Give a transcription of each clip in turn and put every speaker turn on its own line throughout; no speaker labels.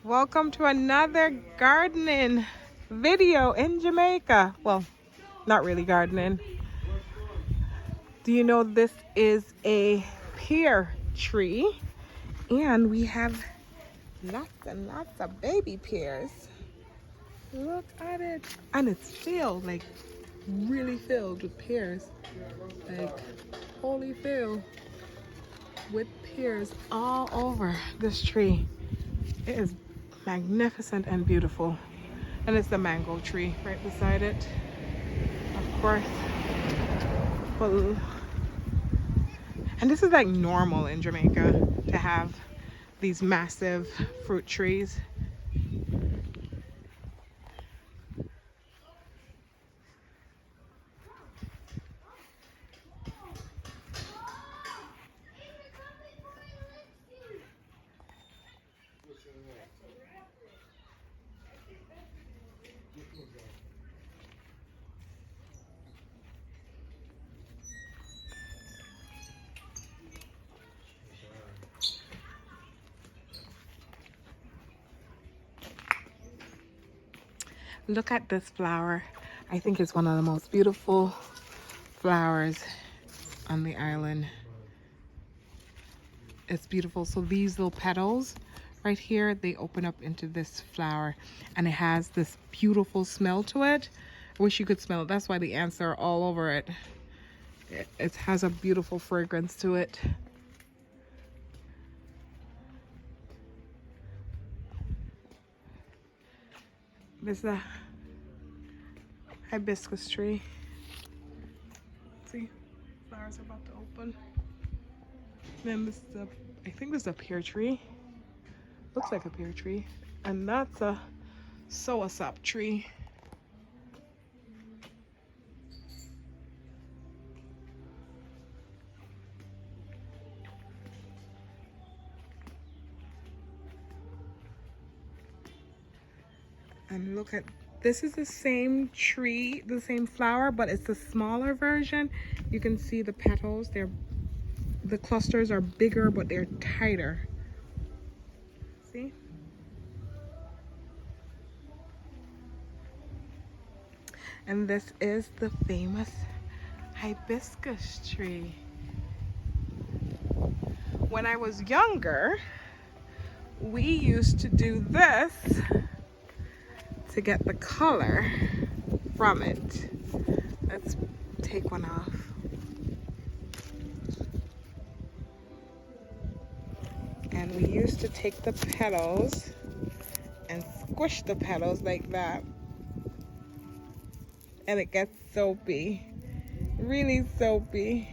Welcome to another gardening video in Jamaica. Well, not really gardening. Do you know this is a pear tree? And we have lots and lots of baby pears. Look at it. And it's filled, like really filled with pears. Like wholly filled with pears all over this tree. It is magnificent and beautiful. And it's the mango tree right beside it, of course. And this is like normal in Jamaica to have these massive fruit trees. Look at this flower. I think it's one of the most beautiful flowers on the island. It's beautiful. So these little petals right here, they open up into this flower and it has this beautiful smell to it. I wish you could smell it. That's why the ants are all over it. It has a beautiful fragrance to it. This is a hibiscus tree. See, flowers are about to open. Then this is a, I think this is a pear tree. Looks like a pear tree. And that's a soursop tree. And look at, this is the same tree, the same flower, but it's the smaller version. You can see the petals, the clusters are bigger, but they're tighter. See? And this is the famous hibiscus tree. When I was younger, we used to do this to get the color from it. Let's take one off. And we used to take the petals and squish the petals like that. And it gets soapy, really soapy.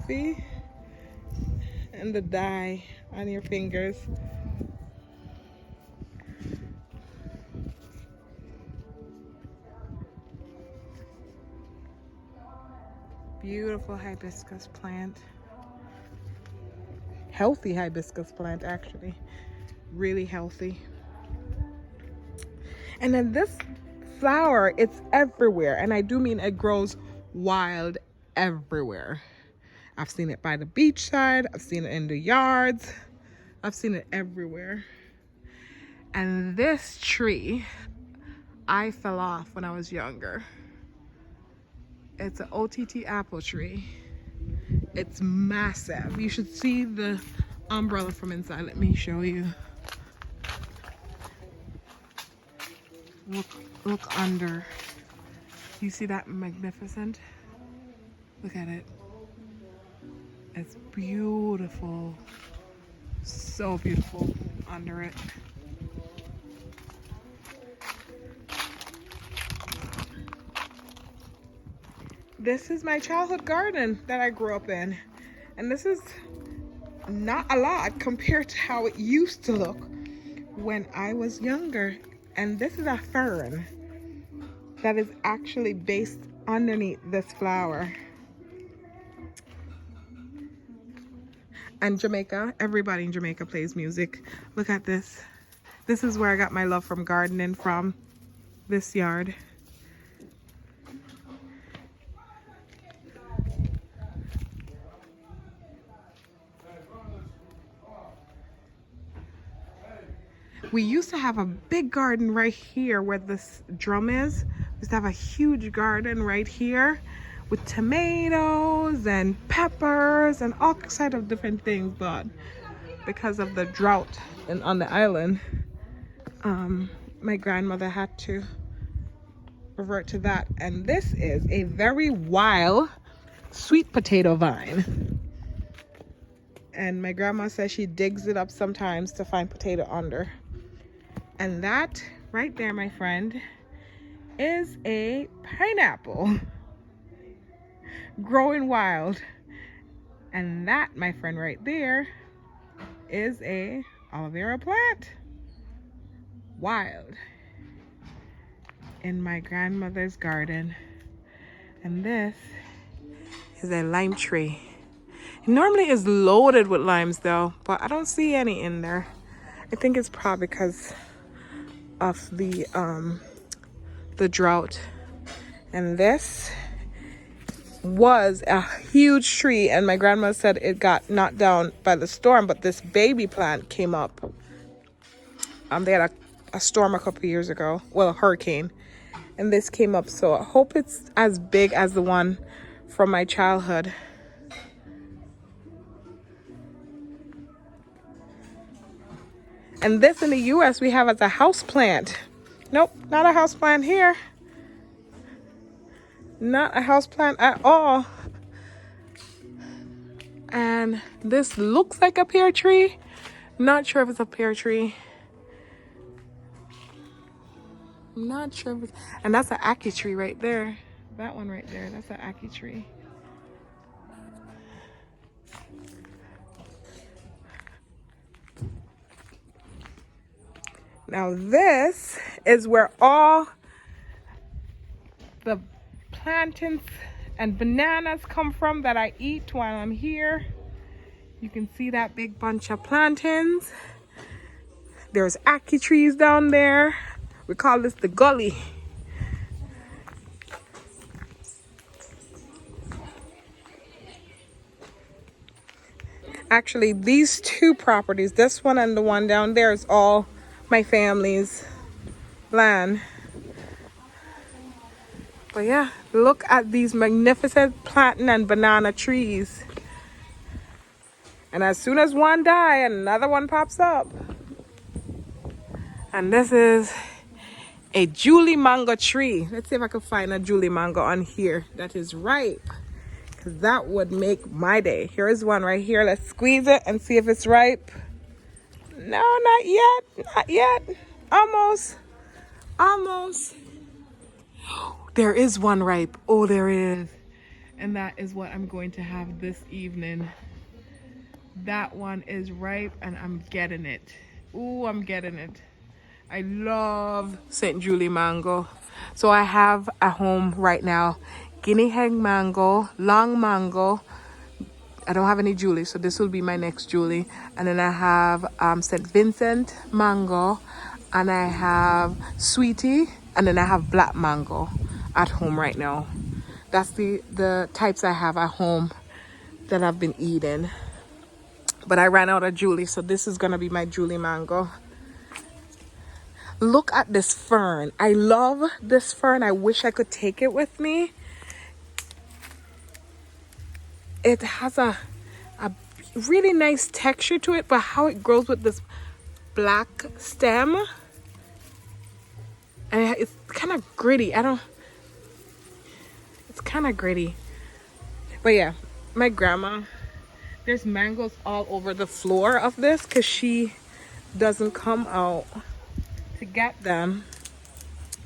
See? And the dye on your fingers. Beautiful hibiscus plant. Healthy hibiscus plant, actually. Really healthy. And then this flower, it's everywhere. And I do mean it grows wild everywhere. I've seen it by the beach side. I've seen it in the yards. I've seen it everywhere. And this tree, I fell off when I was younger. It's an OTT apple tree. It's massive. You should see the umbrella from inside. Let me show you. Look under. You see that magnificent? Look at it. It's beautiful. So beautiful under it. This is my childhood garden that I grew up in. And this is not a lot compared to how it used to look when I was younger. And this is a fern that is actually based underneath this flower. And Jamaica, everybody in Jamaica plays music. Look at this. This is where I got my love from gardening from, this yard. we used to have a big garden right here where this drum is. We used to have a huge garden right here with tomatoes and peppers and all kinds of different things, but because of the drought on the island, my grandmother had to revert to that. And this is a very wild sweet potato vine. And my grandma says she digs it up sometimes to find potato under. And that right there, my friend, is a pineapple growing wild. And that, my friend, right there is a aloe vera plant, wild, in my grandmother's garden. And this is a lime tree. It normally is loaded with limes though, but I don't see any in there. I think it's probably because of the drought. And this was a huge tree, and my grandma said it got knocked down by the storm, but this baby plant came up. They had a storm a couple years ago, well, a hurricane, and this came up. So I hope it's as big as the one from my childhood. And this in the US we have as a house plant. Nope, not a house plant here. Not a house plant at all. And this looks like a pear tree. Not sure if it's a pear tree. I'm not sure if it's, and that's an ackee tree right there. That one right there, that's an ackee tree. Now this is where all the plantains and bananas come from that I eat while I'm here. You can see that big bunch of plantains. There's ackee trees down there. We call this the gully. Actually, these two properties, this one and the one down there, is all my family's land. But yeah, look at these magnificent plantain and banana trees. And as soon as one dies, another one pops up. And this is a Julie mango tree. Let's see if I can find a Julie mango on here that is ripe, because that would make my day. Here is one right here. Let's squeeze it and see if it's ripe. No, not yet. Not yet. Almost. Almost. There is one ripe. Oh, there is. And that is what I'm going to have this evening. That one is ripe and I'm getting it. Ooh, I'm getting it. I love St. Julie mango. So I have at home right now guinea hen mango, long mango. I don't have any Julie, so this will be my next Julie. And then I have St. Vincent mango, and I have sweetie, and then I have black mango at home right now. That's the types I have at home that I've been eating. But I ran out of Julie, so this is gonna be my Julie mango. Look at this fern. I love this fern. I wish I could take it with me. It has a really nice texture to it, but how it grows with this black stem, and it's kind of gritty. It's kind of gritty. But yeah, my grandma, there's mangoes all over the floor of this because she doesn't come out to get them.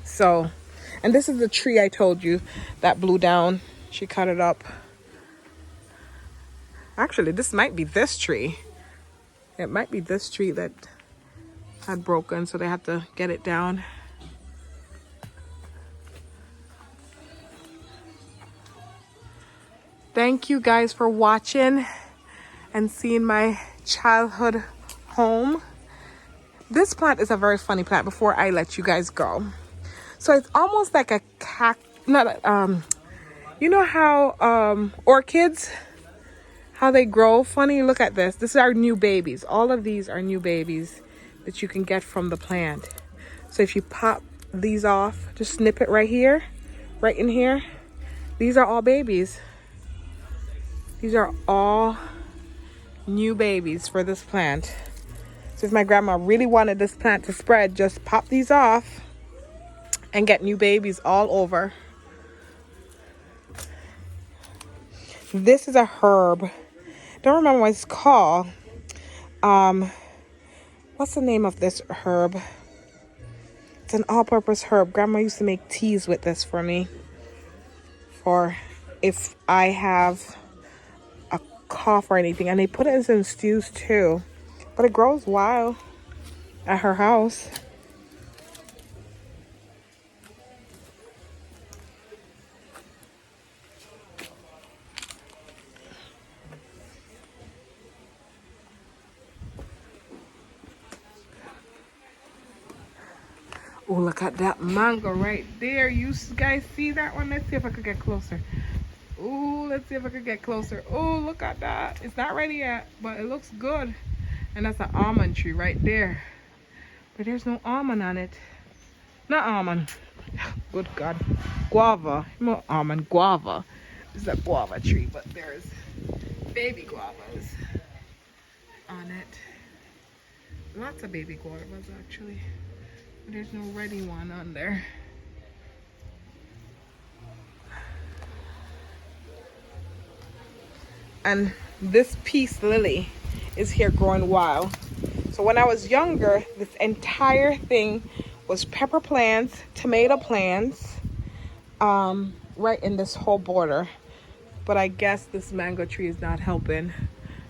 So, and this is the tree I told you that blew down. She cut it up. Actually, this might be this tree. It might be this tree that had broken, so they had to get it down. Thank you guys for watching and seeing my childhood home. This plant is a very funny plant before I let you guys go. So it's almost like a you know how orchids, how they grow funny? Look at this. This is our new babies. All of these are new babies. that you can get from the plant. So if you pop these off, just snip it right here, right in here. These are all babies. These are all new babies for this plant. So if my grandma really wanted this plant to spread, just pop these off and get new babies all over. This is a herb. Don't remember what it's called. What's the name of this herb? It's an all-purpose herb. Grandma used to make teas with this for me, for if I have a cough or anything. And they put it in stews too. But it grows wild at her house. Oh, look at that mango right there. You guys see that one? Let's see if I could get closer. Oh, let's see if I could get closer. Oh, look at that. It's not ready yet, but it looks good. And that's an almond tree right there. But there's no almond on it. Not almond. Good God. Guava. No almond. Guava. It's a guava tree, but there's baby guavas on it. Lots of baby guavas, actually. But there's no ready one on there. And this peace lily is here growing wild. So when I was younger, this entire thing was pepper plants, tomato plants, right in this whole border. But I guess this mango tree is not helping.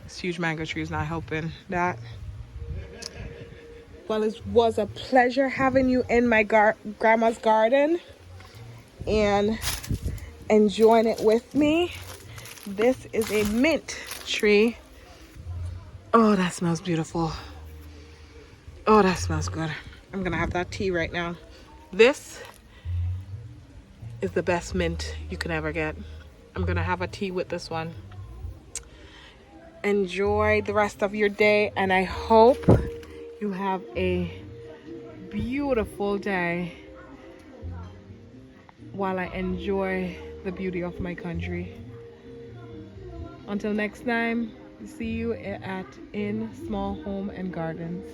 This huge mango tree is not helping that. Well, it was a pleasure having you in my grandma's garden and enjoying it with me. This is a mint tree. Oh, that smells beautiful. Oh, that smells good. I'm gonna have that tea right now. This is the best mint you can ever get. I'm gonna have a tea with this one. Enjoy the rest of your day, and I hope you have a beautiful day while I enjoy the beauty of my country. Until next time, see you in Small Home and Gardens.